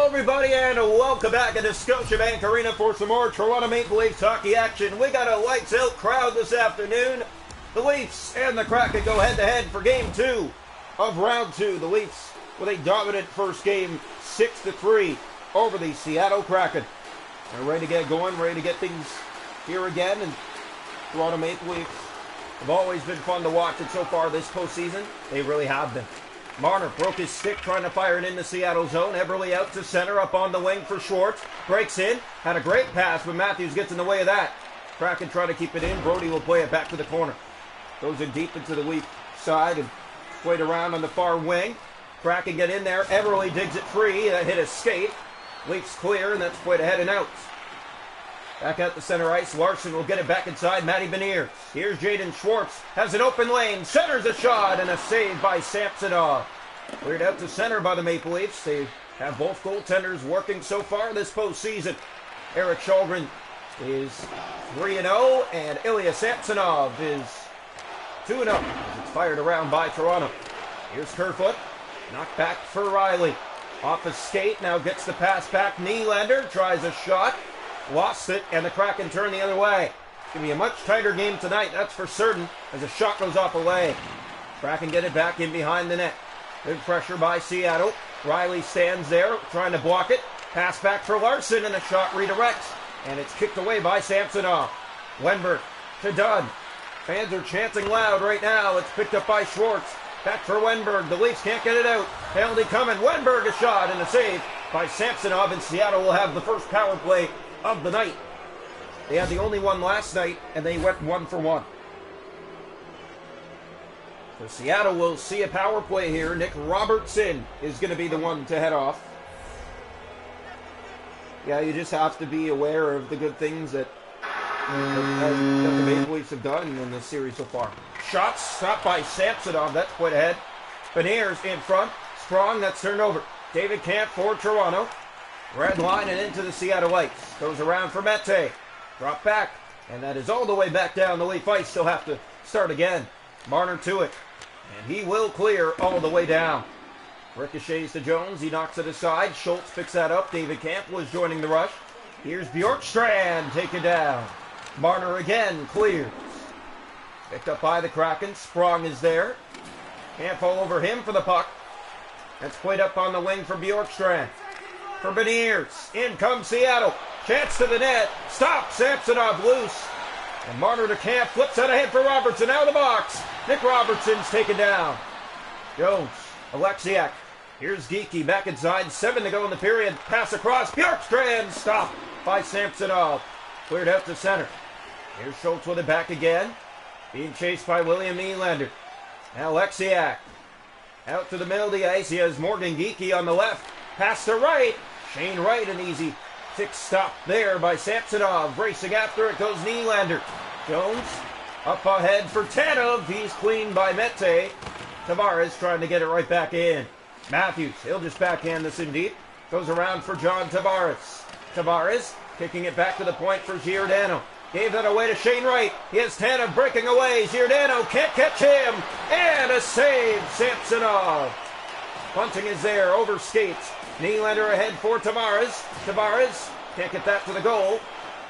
everybody, and welcome back into Scotiabank Arena for some more Toronto Maple Leafs hockey action. We got a lights-out crowd this afternoon. The Leafs and the Kraken go head-to-head for Game 2 of Round 2. The Leafs with a dominant first game, 6-3 over the Seattle Kraken. They're ready to get going, ready to get things here again, and Toronto Maple Leafs have always been fun to watch, and so far this postseason, they really have been. Marner broke his stick trying to fire it in the Seattle zone. Eberle out to center, up on the wing for Schwartz. Breaks in, had a great pass, but Matthews gets in the way of that. Kraken try to keep it in. Brody will play it back to the corner. Goes in deep into the Leaf side and played around on the far wing. Kraken get in there. Eberle digs it free. That hit a skate. Leafs clear, and that's played ahead and out. Back out the center ice. Larson will get it back inside. Matty Beniers. Here's Jaden Schwartz. Has an open lane. Centers a shot, and a save by Samsonov. Cleared out to center by the Maple Leafs. They have both goaltenders working so far this postseason. Eric Kallgren is 3-0, and Ilya Samsonov is 2-0. As it's fired around by Toronto. Here's Kerfoot. Knocked back for Riley. Off a skate. Now gets the pass back. Nylander tries a shot. Lost it, and the Kraken turn the other way. It's going to be a much tighter game tonight, that's for certain, as a shot goes off away. Kraken get it back in behind the net. Good pressure by Seattle. Riley stands there, trying to block it. Pass back for Larson, and the shot redirects. And it's kicked away by Samsonov. Wenberg to Dunn. Fans are chanting loud right now. It's picked up by Schwartz. Back for Wenberg. The Leafs can't get it out. Penalty coming. Wenberg a shot, and a save by Samsonov, and Seattle will have the first power play of the night. They had the only one last night, and they went 1-for-1. So Seattle will see a power play here. Nick Robertson is going to be the one to head off. Yeah, you just have to be aware of the good things that the Maple Leafs have done in this series so far. Shots stopped by Samsonov. That's put ahead. Beniers in front. Sprong, that's turned over. David Kampf for Toronto. Red line and into the Seattle ice. Goes around for Mete. Drop back. And that is all the way back down the Leaf ice. Still have to start again. Marner to it. And he will clear all the way down. Ricochets to Jones. He knocks it aside. Schultz picks that up. David Kampf was joining the rush. Here's Bjorkstrand taken down. Marner again clears. Picked up by the Kraken. Sprong is there. Can't fall over him for the puck. That's played up on the wing for Bjorkstrand. For Beniers. In comes Seattle. Chance to the net. Stop. Samsonov loose. And Marner to Kampf. Flips out ahead for Robertson. Out of the box. Nick Robertson's taken down. Jones. Alexiak. Here's Geekie back inside. 7 to go in the period. Pass across. Bjorkstrand. Stopped by Samsonov. Cleared out to center. Here's Schultz with it back again. Being chased by William Nylander. Alexiak. Out to the middle of the ice. He has Morgan Geekie on the left. Pass to right. Shane Wright, an easy tick stop there by Samsonov. Racing after it goes Nylander. Jones up ahead for Tanev. He's cleaned by Mete. Tavares trying to get it right back in. Matthews, he'll just backhand this in deep. Goes around for John Tavares. Tavares kicking it back to the point for Giordano. Gave that away to Shane Wright. Here's Tanev breaking away. Giordano can't catch him. And a save, Samsonov. Bunting is there, over skates. Nylander ahead for Tavares. Tavares can't get that to the goal.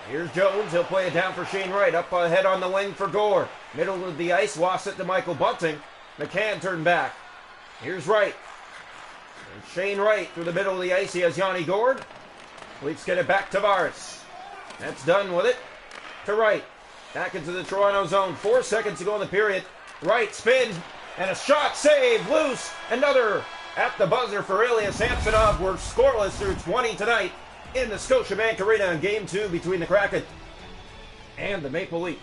Here's Jones. He'll play it down for Shane Wright. Up ahead on the wing for Gore. Middle of the ice. Lost it to Michael Bunting. McCann turned back. Here's Wright. There's Shane Wright through the middle of the ice. He has Yanni Gord. Leafs get it back. Tavares. That's done with it. To Wright. Back into the Toronto zone. 4 seconds to go in the period. Wright spins. And a shot save. Loose. Another at the buzzer for Ilya Samsonov. We're scoreless through 20 tonight in the Scotiabank Arena in Game 2 between the Kraken and the Maple Leafs.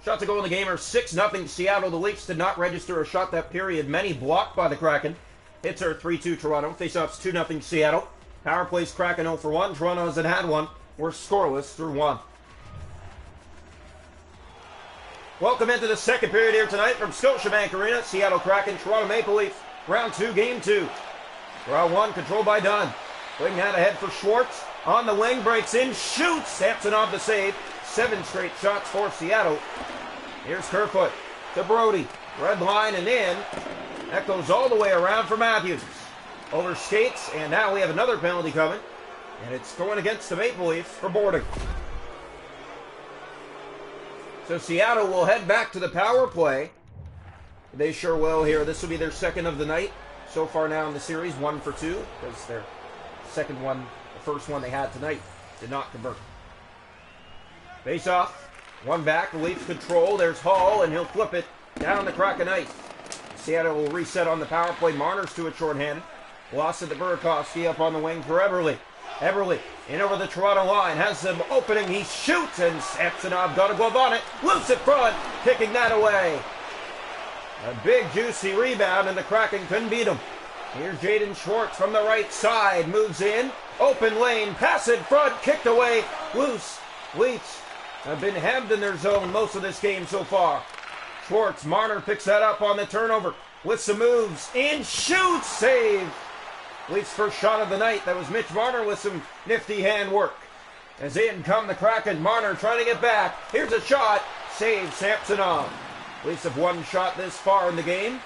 Shot to go in the game are 6-0 Seattle. The Leafs did not register a shot that period. Many blocked by the Kraken. Hits are 3-2 Toronto. Faceoffs 2-0 Seattle. Power plays Kraken 0-for-1. Toronto hasn't had one. We're scoreless through 1. Welcome into the second period here tonight from Scotiabank Arena. Seattle Kraken, Toronto Maple Leafs. Round 2, Game 2. Round 1, controlled by Dunn. Putting that ahead for Schwartz. On the wing, breaks in, shoots. Samsonov the save. 7 straight shots for Seattle. Here's Kerfoot to Brody. Red line and in. That goes all the way around for Matthews. Over skates, and now we have another penalty coming. And it's going against the Maple Leafs for boarding. So Seattle will head back to the power play. They sure will here. This will be their second of the night. So far now in the series, 1 for 2. Because their second one, the first one they had tonight, did not convert. Face off. One back. The Leafs control. There's Hall, and he'll flip it down the Kraken ice. Seattle will reset on the power play. Marner's to it shorthanded. Lost it to Burakovsky up on the wing for Eberle. Eberle in over the Toronto line. Has some opening. He shoots, and Samsonov got a glove on it. Loose at front. Kicking that away. A big, juicy rebound, and the Kraken couldn't beat him. Here's Jaden Schwartz from the right side. Moves in. Open lane. Pass in front. Kicked away. Loose. Leafs have been hemmed in their zone most of this game so far. Schwartz. Marner picks that up on the turnover with some moves. In. Shoots. Save. Leafs' first shot of the night. That was Mitch Marner with some nifty handwork. As in come the Kraken. Marner trying to get back. Here's a shot. Save Samsonov. Leafs have one shot this far in the game.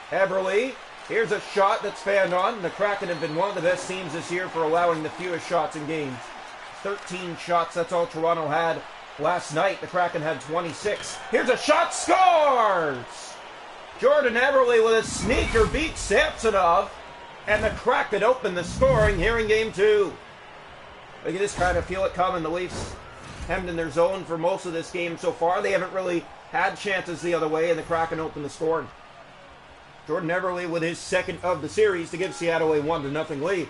Eberle. Here's a shot that's fanned on. The Kraken have been one of the best teams this year for allowing the fewest shots in games. 13 shots. That's all Toronto had last night. The Kraken had 26. Here's a shot. Scores! Jordan Eberle with a sneaker beats Samsonov. And the Kraken open the scoring here in Game 2. Look at this, kind of feel it coming. The Leafs hemmed in their zone for most of this game so far. They haven't really had chances the other way, and the Kraken open the scoring. Jordan Eberle with his second of the series to give Seattle a 1-0 lead.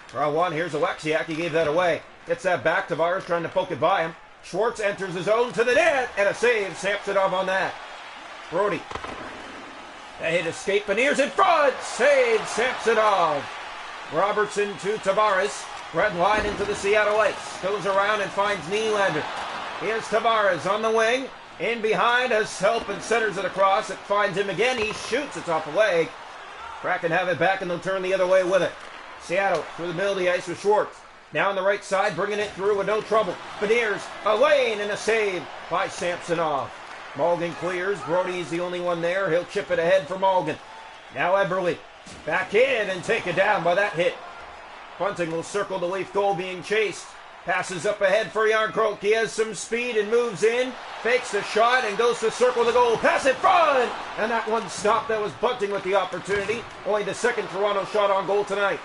Draw one, here's Alexiak. He gave that away. Gets that back. Tavares trying to poke it by him. Schwartz enters his own to the net, and a save. Samsonov on that. Brody. That hit escape. Beniers in front. Save Samsonov. Robertson to Tavares. Red line into the Seattle ice. Goes around and finds Nylander. Here's Tavares on the wing. In behind, has help and centers it across. It finds him again. He shoots. It's off the leg. Kraken have it back and they'll turn the other way with it. Seattle through the middle of the ice with Schwartz. Now on the right side, bringing it through with no trouble. Beniers, a lane and a save by Samsonov. Malgin clears. Brody's the only one there. He'll chip it ahead for Malgin. Now Eberle back in and taken down by that hit. Bunting will circle the Leaf goal being chased. Passes up ahead for Jarnkrok. He has some speed and moves in. Fakes the shot and goes to circle the goal. Pass in front! And that one stopped. That was Bunting with the opportunity. Only the second Toronto shot on goal tonight.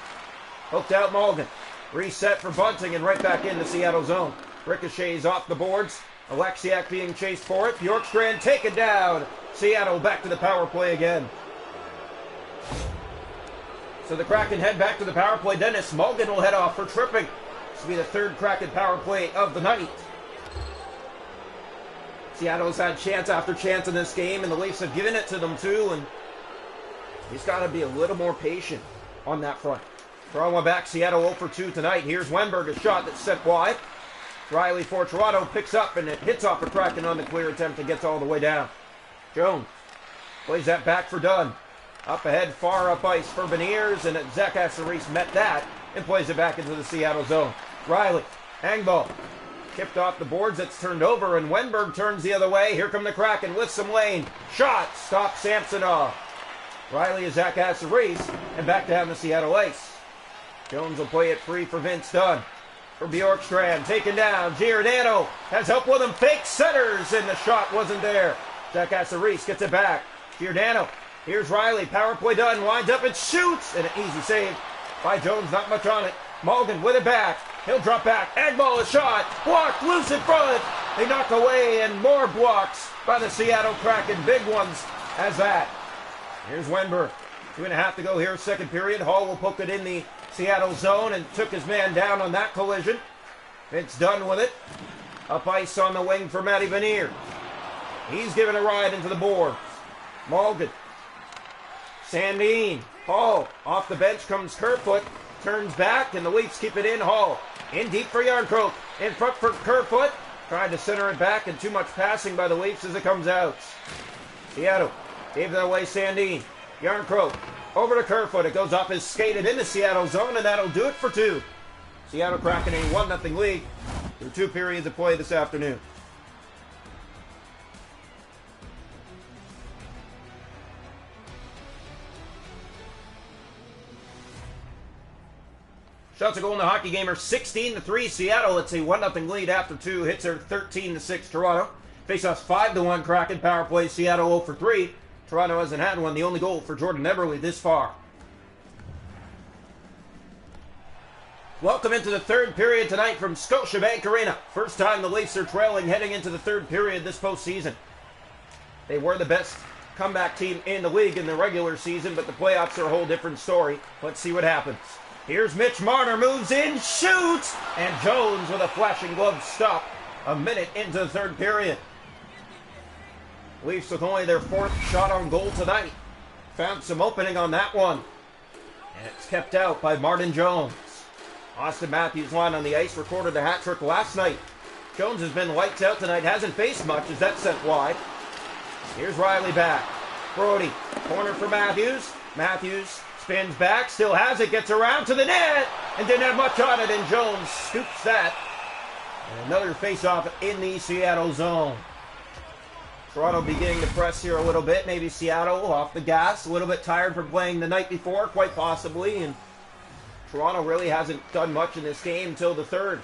Hooked out Malgin. Reset for Bunting and right back into Seattle zone. Ricochets off the boards. Alexiak being chased for it. Bjorkstrand taken down. Seattle back to the power play again. So the Kraken head back to the power play. Dennis Malgin will head off for tripping. This will be the third Kraken power play of the night. Seattle's had chance after chance in this game, and the Leafs have given it to them too, and he's got to be a little more patient on that front. Draw one back, Seattle 0 for 2 tonight. Here's Wenberg, a shot that's set wide. Riley for Toronto picks up, and it hits off a Kraken on the clear attempt and gets all the way down. Jones plays that back for Dunn. Up ahead, far up ice for Beniers, and Zach Asseris met that and plays it back into the Seattle zone. Riley, hang ball. Kipped off the boards, it's turned over, and Wenberg turns the other way. Here come the Kraken with some lane. Shot, stops Samsonov. Riley is Zach Asseris, and back down the Seattle ice. Jones will play it free for Vince Dunn. For Bjorkstrand, taken down. Giordano has help with him. Fake centers, and the shot wasn't there. Zach Asseris gets it back. Giordano. Here's Riley. Power play done. Winds up and shoots. And an easy save by Jones. Not much on it. Malgin with it back. He'll drop back. Egball a shot. Blocked. Loose in front. They knock away, and more blocks by the Seattle Kraken. Big ones as that. Here's Wenberg. 2.5 to go here, second period. Hall will poke it in the Seattle zone and took his man down on that collision. Vince Dunn with it. Up ice on the wing for Matty Beniers. He's given a ride into the boards. Malgin. Sandin. Hall. Off the bench comes Kerfoot. Turns back, and the Leafs keep it in. Hall. In deep for Jarnkrok. In front for Kerfoot. Trying to center it back, and too much passing by the Leafs as it comes out. Seattle gave that away. Sandin. Jarnkrok. Over to Kerfoot. It goes off his skate and in the Seattle zone, and that'll do it for 2. Seattle Kraken a 1-0 lead through 2 periods of play this afternoon. Shots a goal in the hockey game are 16-3 Seattle. It's a 1-0 lead after 2. Hits are 13-6 Toronto. Faceoffs 5-1 Kraken. Power play Seattle 0 for 3. Toronto hasn't had one. The only goal for Jordan Eberle this far. Welcome into the third period tonight from Scotiabank Arena. First time the Leafs are trailing heading into the third period this postseason. They were the best comeback team in the league in the regular season, but the playoffs are a whole different story. Let's see what happens. Here's Mitch Marner, moves in, shoots, and Jones with a flashing glove stop a minute into the third period. Leafs with only their 4th shot on goal tonight. Found some opening on that one. And it's kept out by Martin Jones. Austin Matthews line on the ice, recorded a hat trick last night. Jones has been lights out tonight, hasn't faced much as that's sent wide. Here's Riley back. Brody, corner for Matthews. Matthews spins back, still has it, gets around to the net, and didn't have much on it, and Jones scoops that. And another face-off in the Seattle zone. Toronto beginning to press here a little bit. Maybe Seattle off the gas, a little bit tired from playing the night before, quite possibly, and Toronto really hasn't done much in this game until the third.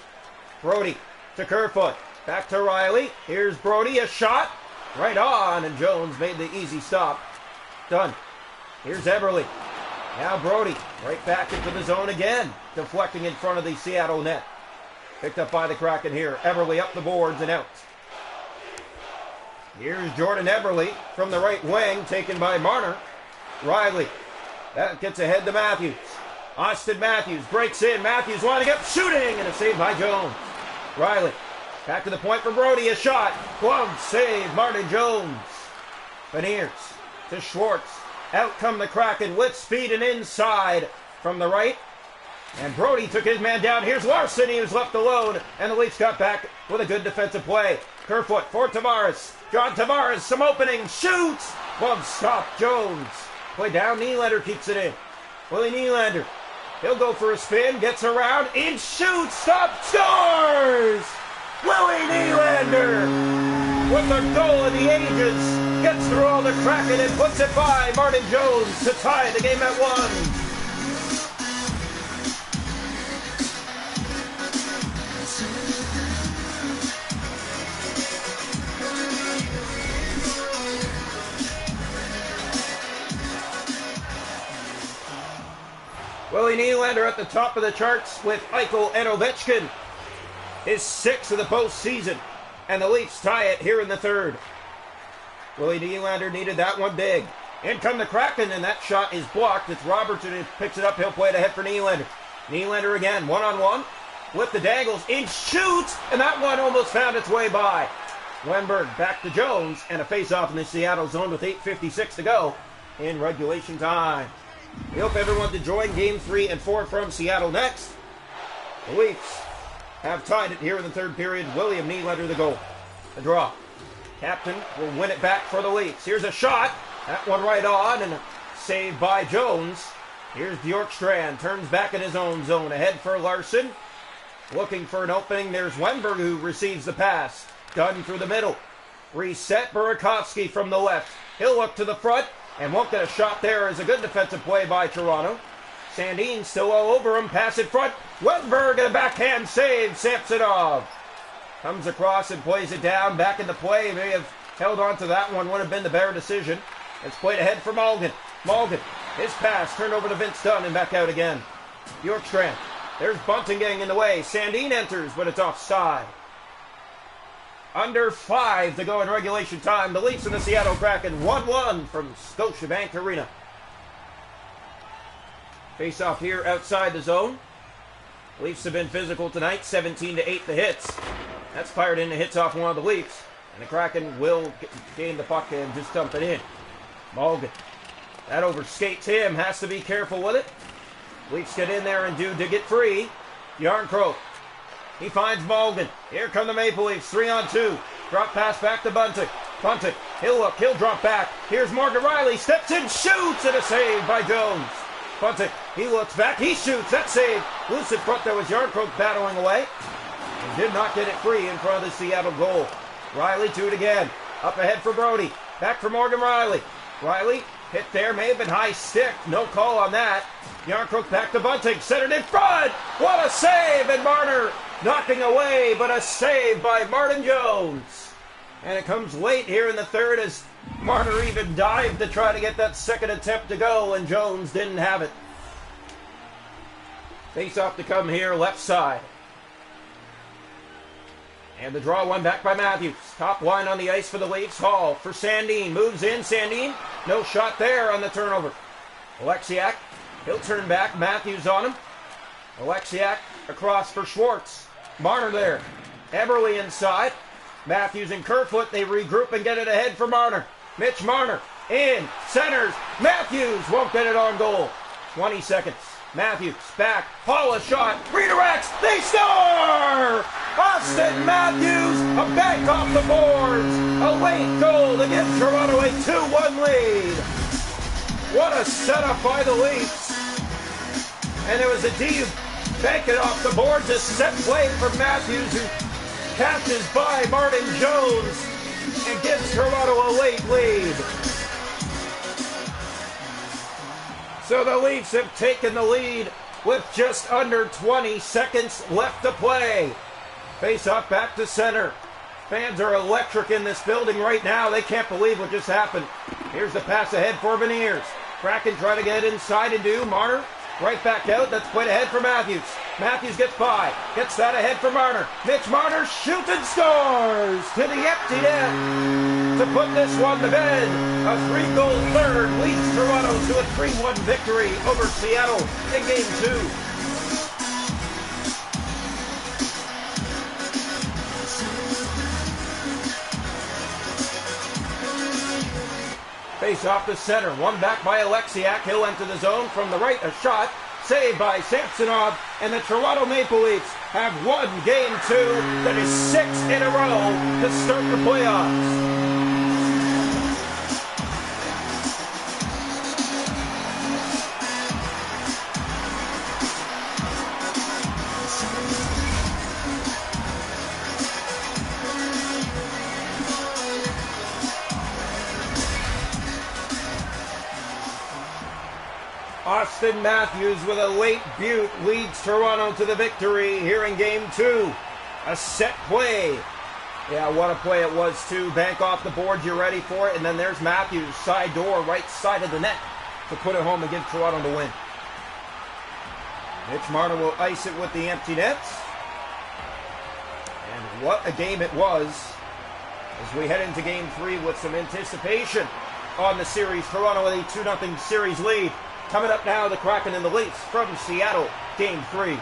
Brody to Kerfoot, back to Riley. Here's Brody, a shot, right on, and Jones made the easy stop. Done. Here's Eberle. Now Brody, right back into the zone again, deflecting in front of the Seattle net. Picked up by the Kraken here. Eberle up the boards and out. Here's Jordan Eberle from the right wing, taken by Marner. Riley, that gets ahead to Matthews. Austin Matthews breaks in. Matthews winding up, shooting, and a save by Jones. Riley, back to the point for Brody, a shot. Glove save, Martin Jones. Beniers to Schwartz. Out come the Kraken with speed and inside from the right. And Brody took his man down. Here's Larson. He was left alone. And the Leafs got back with a good defensive play. Kerfoot for Tavares. John Tavares, some opening. Shoots. Glove stop. Jones. Play down. Nylander keeps it in. Willie Nylander. He'll go for a spin. Gets around. In shoots. Stop. Scores. Willie Nylander with the goal of the ages. Gets through all the Kraken and puts it by Martin Jones to tie the game at 1. Willie Nylander at the top of the charts with Eichel and Ovechkin. His 6th of the postseason. And the Leafs tie it here in the third. Willie Nylander needed that one big. In come the Kraken, and that shot is blocked. It's Robertson who picks it up. He'll play it ahead for Nylander. Nylander again, one-on-one. With the dangles, in shoots, and that one almost found its way by. Wenberg back to Jones, and a face-off in the Seattle zone with 8:56 to go in regulation time. We hope everyone's enjoying Game 3 and 4 from Seattle next. The Leafs have tied it here in the third period. William Nylander the goal. The draw. Captain will win it back for the Leafs. Here's a shot. That one right on, and a save by Jones. Here's Bjorkstrand. Turns back in his own zone. Ahead for Larson. Looking for an opening. There's Wenberg who receives the pass. Dunn through the middle. Reset. Burakovsky from the left. He'll look to the front and won't get a shot there. Is a good defensive play by Toronto. Sandin still all over him. Pass in front. Wenberg and a backhand save. Samsonov comes across and plays it down. Back into play. May have held on to that one. Would have been the better decision. It's played ahead for Malgin. Malgin. His pass turned over to Vince Dunn and back out again. Bjorkstrand. There's Bunting getting in the way. Sandin enters, but it's offside. Under 5 to go in regulation time. The Leafs and the Seattle Kraken 1-1 from Scotiabank Arena. Face off here outside the zone. Leafs have been physical tonight. 17-8 the hits. That's fired in the hits off one of the Leafs. And the Kraken will gain the puck and just dump it in. Malgin. That overskates him. Has to be careful with it. Leafs get in there and do to get free. Yarncroke. He finds Malgin. Here come the Maple Leafs. 3-on-2. Drop pass back to Bunting. Bunting. He'll look. He'll drop back. Here's Morgan Riley. Steps in. Shoots. And a save by Jones. Bunting. He looks back. He shoots. That save. Loose in front. There was Yarncroke battling away. And did not get it free in front of the Seattle goal. Riley to it again. Up ahead for Brody. Back for Morgan Riley. Riley Hit there, may have been high stick. No call on that. Yarncrook back to Bunting, centered in front. What a save, and Marner knocking away, but a save by Martin Jones. And it comes late here in the third as Marner even dived to try to get that second attempt to go, and Jones didn't have it. Face off to come here, left side. And the draw one back by Matthews. Top line on the ice for the Leafs. Hall for Sandin. Moves in. Sandin. No shot there on the turnover. Alexiak. He'll turn back. Matthews on him. Alexiak across for Schwartz. Marner there. Eberle inside. Matthews and Kerfoot. They regroup and get it ahead for Marner. Mitch Marner in. Centers. Matthews won't get it on goal. 20 seconds. Matthews back. Hall a shot. Redirects. They score! Austin Matthews, a bank off the boards. A late goal to give Toronto a 2-1 lead. What a setup by the Leafs. And it was a deep bank it off the boards. A set play for Matthews, who catches by Martin Jones and gives Toronto a late lead. So the Leafs have taken the lead with just under 20 seconds left to play. Face off back to center. Fans are electric in this building right now. They can't believe what just happened. Here's the pass ahead for Beniers. Kraken trying to get inside and do. Marner right back out. That's quite ahead for Matthews. Matthews gets by. Gets that ahead for Marner. Mitch Marner shoots and scores to the empty net to put this one to bed. A 3-goal third leads Toronto to a 3-1 victory over Seattle in Game 2. Face off the center. One back by Alexiak. He'll enter the zone from the right. A shot. Saved by Samsonov. And the Toronto Maple Leafs have won Game 2. That is 6 in a row to start the playoffs. Austin Matthews with a late beaut leads Toronto to the victory here in Game 2. A set play. Yeah, what a play it was too. Bank off the boards, you're ready for it. And then there's Matthews, side door, right side of the net to put it home and give Toronto the win. Mitch Marner will ice it with the empty nets. And what a game it was as we head into Game 3 with some anticipation on the series. Toronto with a 2-0 series lead. Coming up now, the Kraken and the Leafs from Seattle, Game 3.